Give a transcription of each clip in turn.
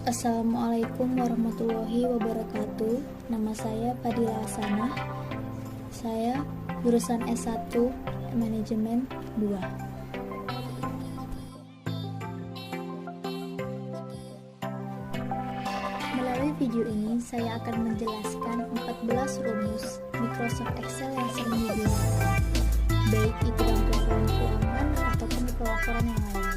Assalamualaikum warahmatullahi wabarakatuh. Nama saya Fadila Hasanah. Saya jurusan S1 Manajemen 2. Melalui video ini saya akan menjelaskan 14 rumus Microsoft Excel yang sering digunakan, baik itu dalam pelaporan keuangan ataupun di pelaporan yang lainnya.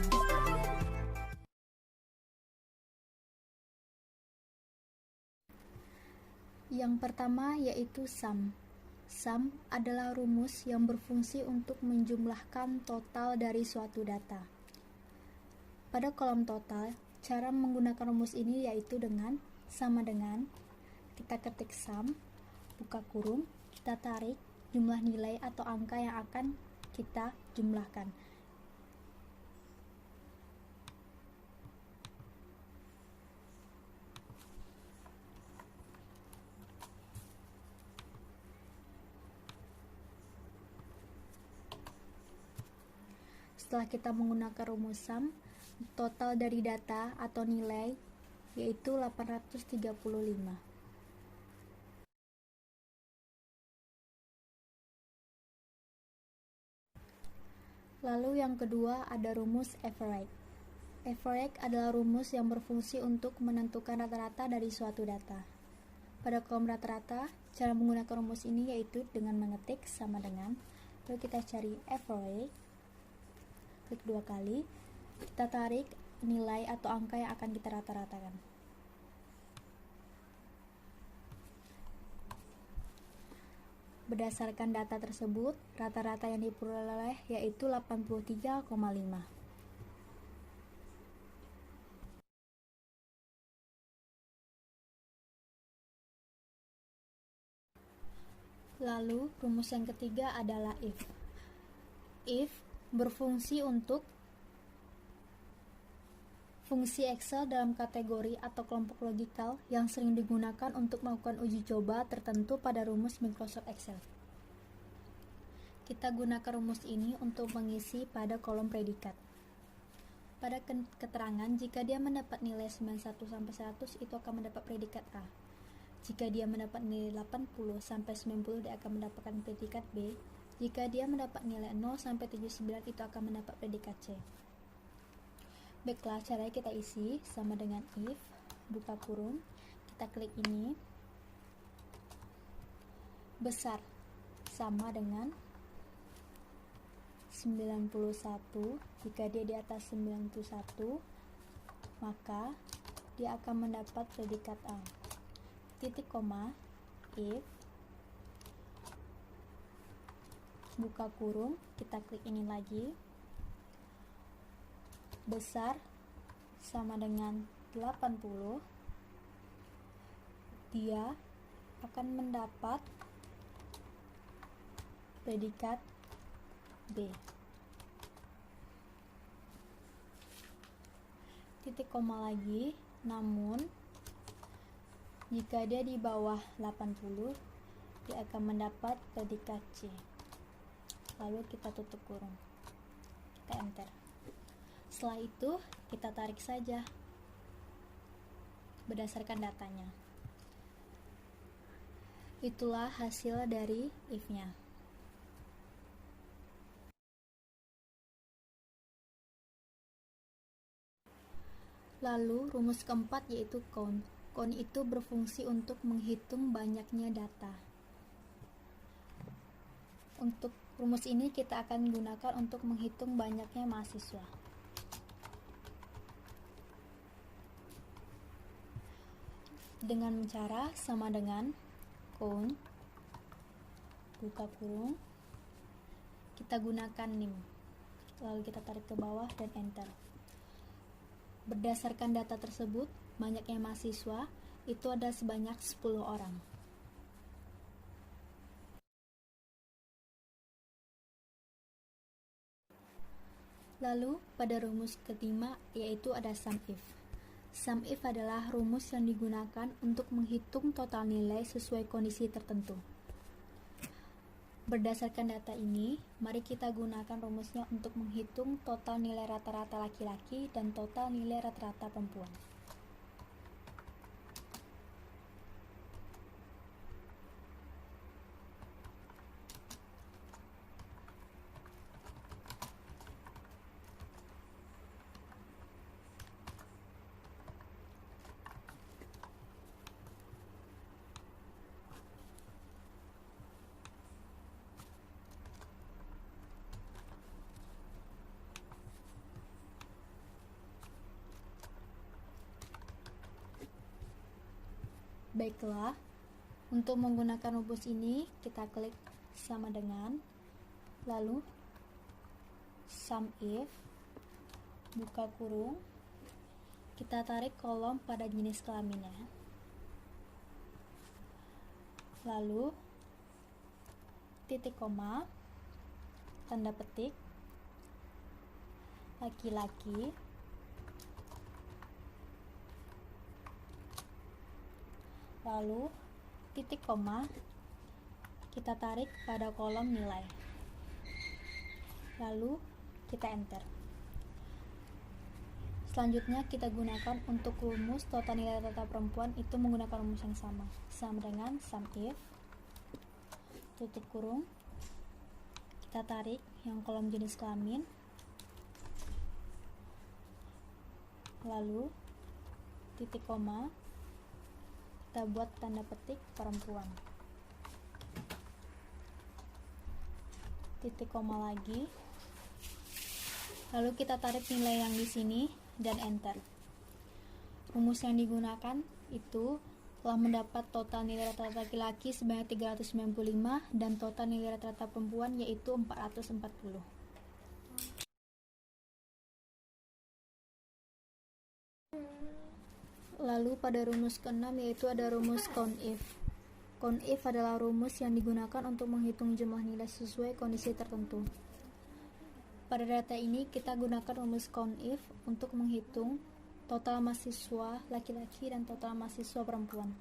Yang pertama yaitu sum. Sum adalah rumus yang berfungsi untuk menjumlahkan total dari suatu data. Pada kolom total, cara menggunakan rumus ini yaitu sama dengan kita ketik sum, buka kurung, kita tarik jumlah nilai atau angka yang akan kita jumlahkan. Setelah kita menggunakan rumus sum, total dari data atau nilai yaitu 835. Lalu yang kedua ada rumus average. Average adalah rumus yang berfungsi untuk menentukan rata-rata dari suatu data. Pada kolom rata-rata, cara menggunakan rumus ini yaitu dengan mengetik sama dengan, lalu kita cari average, klik 2 kali, kita tarik nilai atau angka yang akan kita rata-ratakan. Berdasarkan data tersebut, rata-rata yang diperoleh yaitu 83,5. Lalu, rumus yang ketiga adalah if. If berfungsi untuk fungsi Excel dalam kategori atau kelompok logikal yang sering digunakan untuk melakukan uji coba tertentu pada rumus Microsoft Excel. Kita gunakan rumus ini untuk mengisi pada kolom predikat. Pada keterangan, jika dia mendapat nilai 91-100, itu akan mendapat predikat A. Jika dia mendapat nilai 80-90, dia akan mendapatkan predikat B. Jika dia mendapat nilai 0-79, itu akan mendapat predikat C. Baiklah, caranya kita isi sama dengan if, buka kurung, kita klik ini, besar sama dengan 91, jika dia di atas 91, maka dia akan mendapat predikat A. Titik koma, if, buka kurung, kita klik ini lagi, besar sama dengan 80, dia akan mendapat predikat B. Titik koma lagi, namun jika dia di bawah 80, dia akan mendapat predikat C. Lalu kita tutup kurung, kita enter. Setelah itu, kita tarik saja berdasarkan datanya. Itulah hasil dari if-nya. Lalu, rumus keempat yaitu count. Count itu berfungsi untuk menghitung banyaknya data. Untuk rumus ini kita akan gunakan untuk menghitung banyaknya mahasiswa. Dengan cara sama dengan count, buka kurung, kita gunakan NIM, lalu kita tarik ke bawah dan enter. Berdasarkan data tersebut, banyaknya mahasiswa itu ada sebanyak 10 orang. Lalu pada rumus kelima yaitu ada sum if. Sum if adalah rumus yang digunakan untuk menghitung total nilai sesuai kondisi tertentu. Berdasarkan data ini, mari kita gunakan rumusnya untuk menghitung total nilai rata-rata laki-laki dan total nilai rata-rata perempuan. Baiklah, untuk menggunakan rumus ini kita klik sama dengan, lalu sum if, buka kurung, kita tarik kolom pada jenis kelaminnya, lalu titik koma, tanda petik, laki-laki, lalu titik koma, kita tarik pada kolom nilai, lalu kita enter. Selanjutnya kita gunakan untuk rumus total nilai rata perempuan itu menggunakan rumus yang sama dengan sum if, tutup kurung, kita tarik yang kolom jenis kelamin, lalu titik koma, kita buat tanda petik perempuan, titik koma lagi, lalu kita tarik nilai yang di sini dan enter. Rumus yang digunakan itu telah mendapat total nilai rata-rata laki-laki sebanyak 395 dan total nilai rata-rata perempuan yaitu 440. Lalu pada rumus ke-6 yaitu ada rumus count if. Count if adalah rumus yang digunakan untuk menghitung jumlah nilai sesuai kondisi tertentu. Pada data ini kita gunakan rumus count if untuk menghitung total mahasiswa laki-laki dan total mahasiswa perempuan.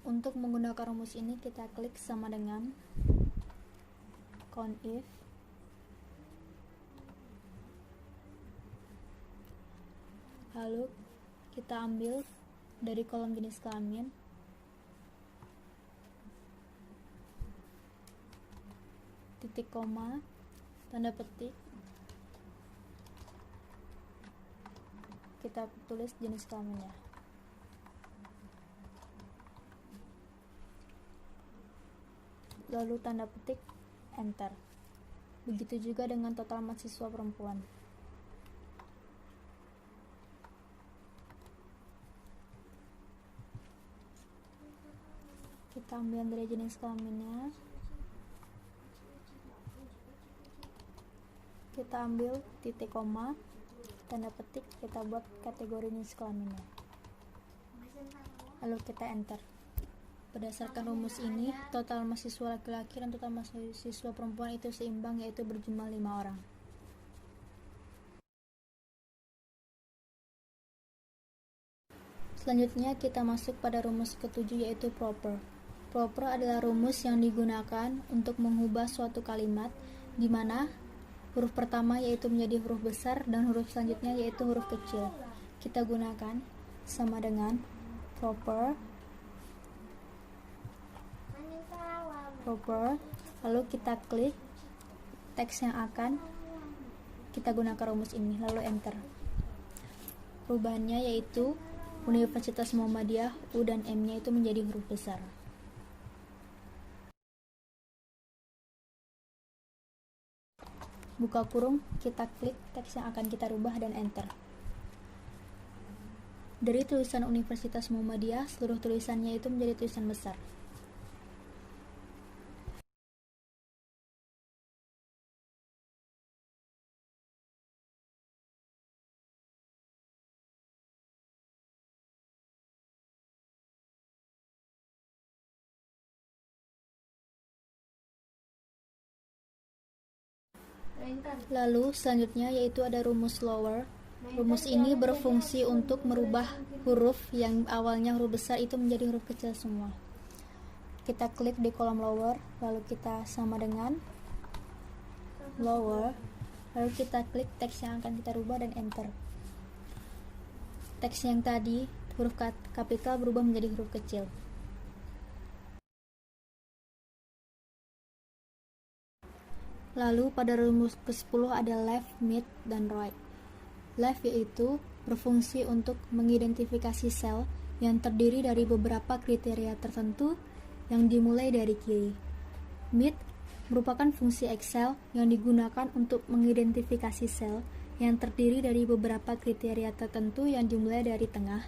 Untuk menggunakan rumus ini kita klik sama dengan count if, lalu kita ambil dari kolom jenis kelamin, titik koma, tanda petik, kita tulis jenis kelaminnya, lalu tanda petik enter. Begitu juga dengan total mahasiswa perempuan. Kita ambil dari jenis kelaminnya, kita ambil titik koma, tanda petik, kita buat kategori jenis kelaminnya, lalu kita enter. Berdasarkan rumus ini, total mahasiswa laki-laki dan total mahasiswa perempuan itu seimbang, yaitu berjumlah 5 orang. Selanjutnya kita masuk pada rumus ke-7 yaitu proper. Proper adalah rumus yang digunakan untuk mengubah suatu kalimat di mana huruf pertama yaitu menjadi huruf besar dan huruf selanjutnya yaitu huruf kecil. Kita gunakan sama dengan proper, lalu kita klik teks yang akan kita gunakan rumus ini, lalu enter. Perubahannya yaitu Universitas Muhammadiyah U dan M-nya itu menjadi huruf besar. Buka kurung, kita klik teks yang akan kita rubah dan enter. Dari tulisan Universitas Muhammadiyah, seluruh tulisannya itu menjadi tulisan besar. Lalu selanjutnya yaitu ada rumus lower. Rumus ini berfungsi untuk merubah huruf yang awalnya huruf besar itu menjadi huruf kecil semua. Kita klik di kolom lower, lalu kita sama dengan lower, lalu kita klik teks yang akan kita rubah dan enter. Teks yang tadi huruf kapital berubah menjadi huruf kecil. Lalu pada rumus ke-10 ada left, mid, dan right. Left yaitu berfungsi untuk mengidentifikasi sel yang terdiri dari beberapa kriteria tertentu yang dimulai dari kiri. Mid merupakan fungsi Excel yang digunakan untuk mengidentifikasi sel yang terdiri dari beberapa kriteria tertentu yang dimulai dari tengah.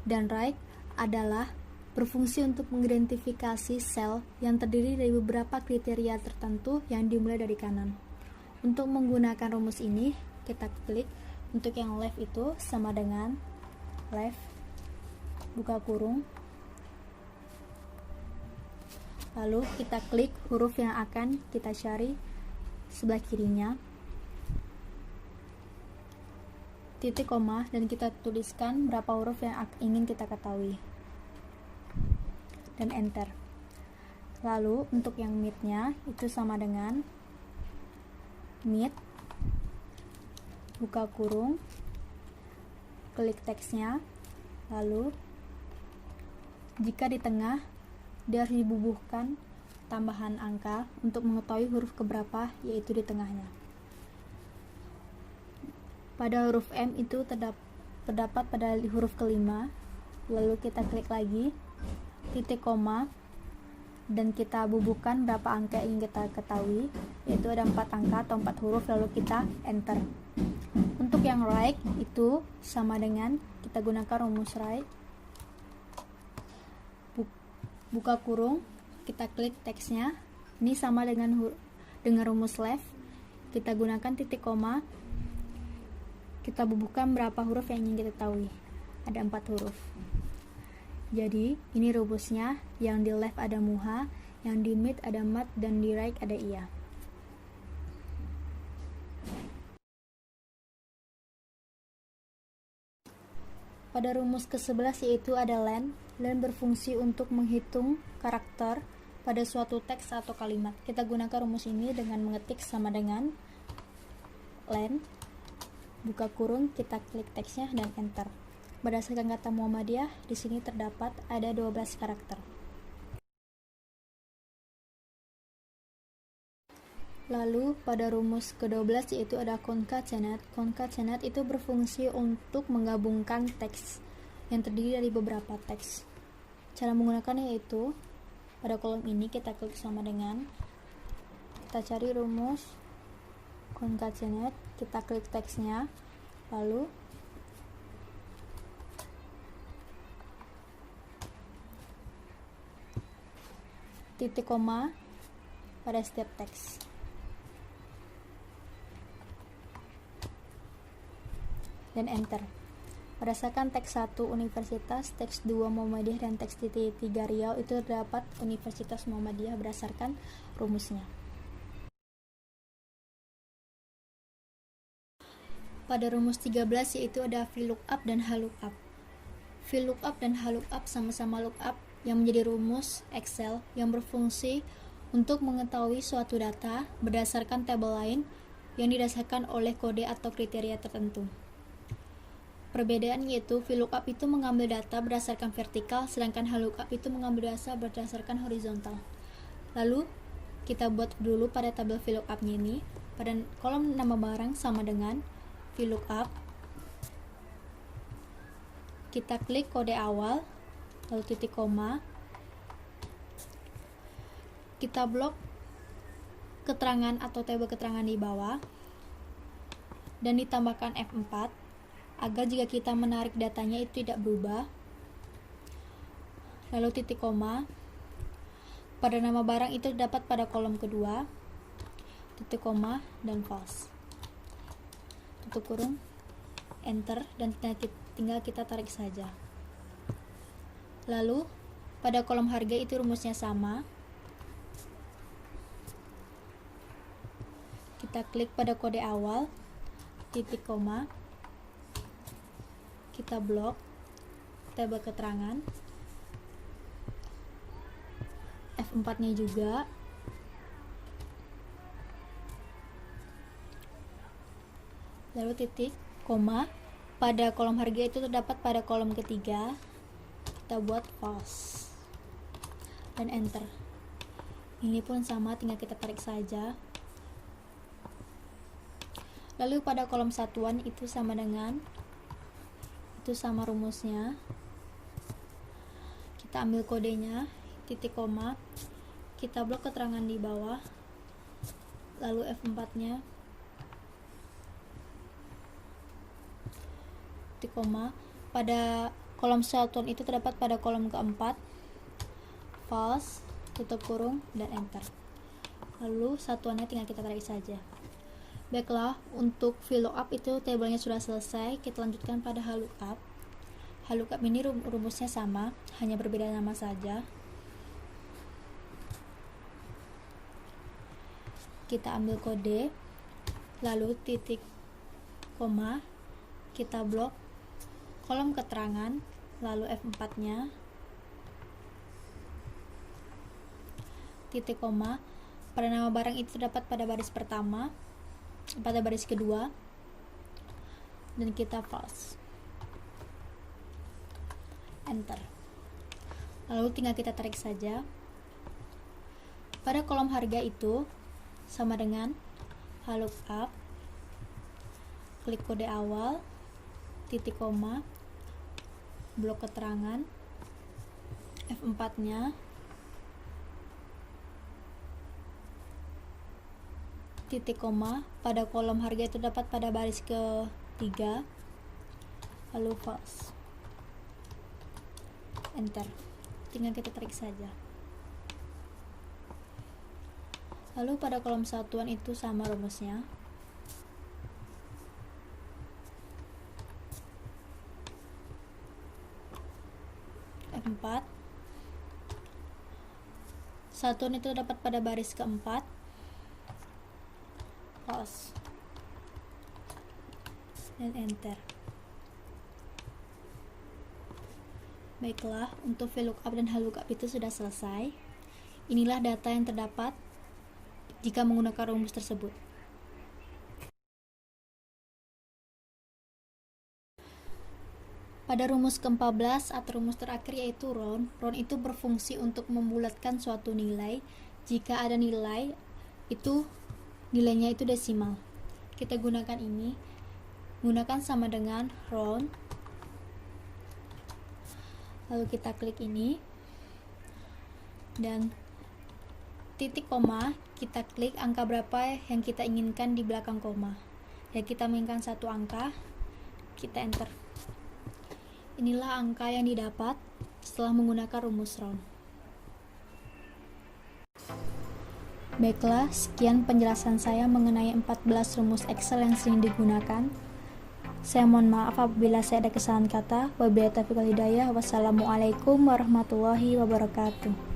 Dan right adalah berfungsi untuk mengidentifikasi sel yang terdiri dari beberapa kriteria tertentu yang dimulai dari kanan. Untuk menggunakan rumus ini, kita klik. Untuk yang left itu sama dengan left, buka kurung, lalu kita klik huruf yang akan kita cari sebelah kirinya, titik koma, dan kita tuliskan berapa huruf yang ingin kita ketahui, dan enter. Lalu untuk yang mid-nya itu sama dengan mid, buka kurung, klik teksnya, lalu jika di tengah dia harus dibubuhkan tambahan angka untuk mengetahui huruf keberapa, yaitu di tengahnya. Pada huruf M itu terdapat pada huruf kelima, lalu kita klik lagi, titik koma, dan kita bubuhkan berapa angka yang ingin kita ketahui, yaitu ada 4 angka atau 4 huruf, lalu kita enter. Untuk yang right itu sama dengan kita gunakan rumus right, buka kurung, kita klik teksnya, ini sama dengan rumus left, kita gunakan titik koma, kita bubuhkan berapa huruf yang ingin kita ketahui, ada 4 huruf. Jadi ini rumusnya, yang di left ada muha, yang di mid ada mat, dan di right ada iya. Pada rumus ke-11 yaitu ada len. Len berfungsi untuk menghitung karakter pada suatu teks atau kalimat. Kita gunakan rumus ini dengan mengetik sama dengan len, buka kurung, kita klik teksnya dan enter. Berdasarkan kata Muhammadiyah, di sini terdapat ada 12 karakter. Lalu pada rumus ke-12 yaitu ada concatenate. Concatenate itu berfungsi untuk menggabungkan teks yang terdiri dari beberapa teks. Cara menggunakannya yaitu pada kolom ini kita klik sama dengan, kita cari rumus concatenate, kita klik teksnya, lalu titik koma pada setiap teks. Dan enter. Berdasarkan teks 1 Universitas, teks 2 Muhammadiyah, dan teks 3 Riau itu terdapat Universitas Muhammadiyah berdasarkan rumusnya. Pada rumus 13 yaitu ada VLOOKUP dan HLOOKUP. VLOOKUP dan HLOOKUP sama-sama lookup yang menjadi rumus Excel yang berfungsi untuk mengetahui suatu data berdasarkan tabel lain yang didasarkan oleh kode atau kriteria tertentu. Perbedaan yaitu VLOOKUP itu mengambil data berdasarkan vertikal, sedangkan HLOOKUP itu mengambil data berdasarkan horizontal. Lalu kita buat dulu pada tabel VLOOKUP-nya ini. Pada kolom nama barang sama dengan VLOOKUP, kita klik kode awal, lalu titik koma, kita blok keterangan atau tabel keterangan di bawah, dan ditambahkan F4 agar jika kita menarik datanya itu tidak berubah. Lalu titik koma, pada nama barang itu dapat pada kolom kedua, titik koma, dan false. Tutup kurung, enter, dan tinggal kita tarik saja. Lalu pada kolom harga itu rumusnya sama, kita klik pada kode awal, titik koma, kita blok tabel keterangan, F4 nya juga, lalu titik koma, pada kolom harga itu terdapat pada kolom ketiga, kita buat false dan enter. Ini pun sama, tinggal kita tarik saja. Lalu pada kolom satuan itu sama dengan, itu sama rumusnya, kita ambil kodenya, titik koma, kita blok keterangan di bawah, lalu F4 nya, titik koma. Pada kolom satuan itu terdapat pada kolom keempat, false, tutup kurung, dan enter. Lalu satuannya tinggal kita tarik saja. Baiklah, untuk VLOOKUP itu tabelnya sudah selesai. Kita lanjutkan pada HLOOKUP. HLOOKUP ini rumusnya sama, hanya berbeda nama saja. Kita ambil kode, lalu titik koma, kita blok kolom keterangan, lalu F4 nya, titik koma. Pada nama barang itu terdapat pada baris pertama, pada baris kedua, dan kita false, enter. Lalu tinggal kita tarik saja. Pada kolom harga itu sama dengan HLOOKUP, klik kode awal, titik koma, blok keterangan, F4 nya, titik koma. Pada kolom harga itu dapat pada baris ketiga, lalu false, enter. Tinggal kita tarik saja. Lalu pada kolom satuan itu sama rumusnya, F4. Satuan itu dapat pada baris keempat, false, dan enter. Baiklah, untuk VLOOKUP dan HLOOKUP itu sudah selesai. Inilah data yang terdapat jika menggunakan rumus tersebut. Pada rumus ke-14 atau rumus terakhir yaitu round itu berfungsi untuk membulatkan suatu nilai jika ada nilai itu nilainya itu desimal. Kita gunakan ini, gunakan sama dengan round, lalu kita klik ini, dan titik koma, kita klik angka berapa yang kita inginkan di belakang koma. Ya, kita menginginkan satu angka, kita enter. Inilah angka yang didapat setelah menggunakan rumus round. Baiklah, sekian penjelasan saya mengenai 14 rumus Excel yang sering digunakan. Saya mohon maaf apabila saya ada kesalahan kata. Wabillahi taufiq wal hidayah. Wassalamualaikum warahmatullahi wabarakatuh.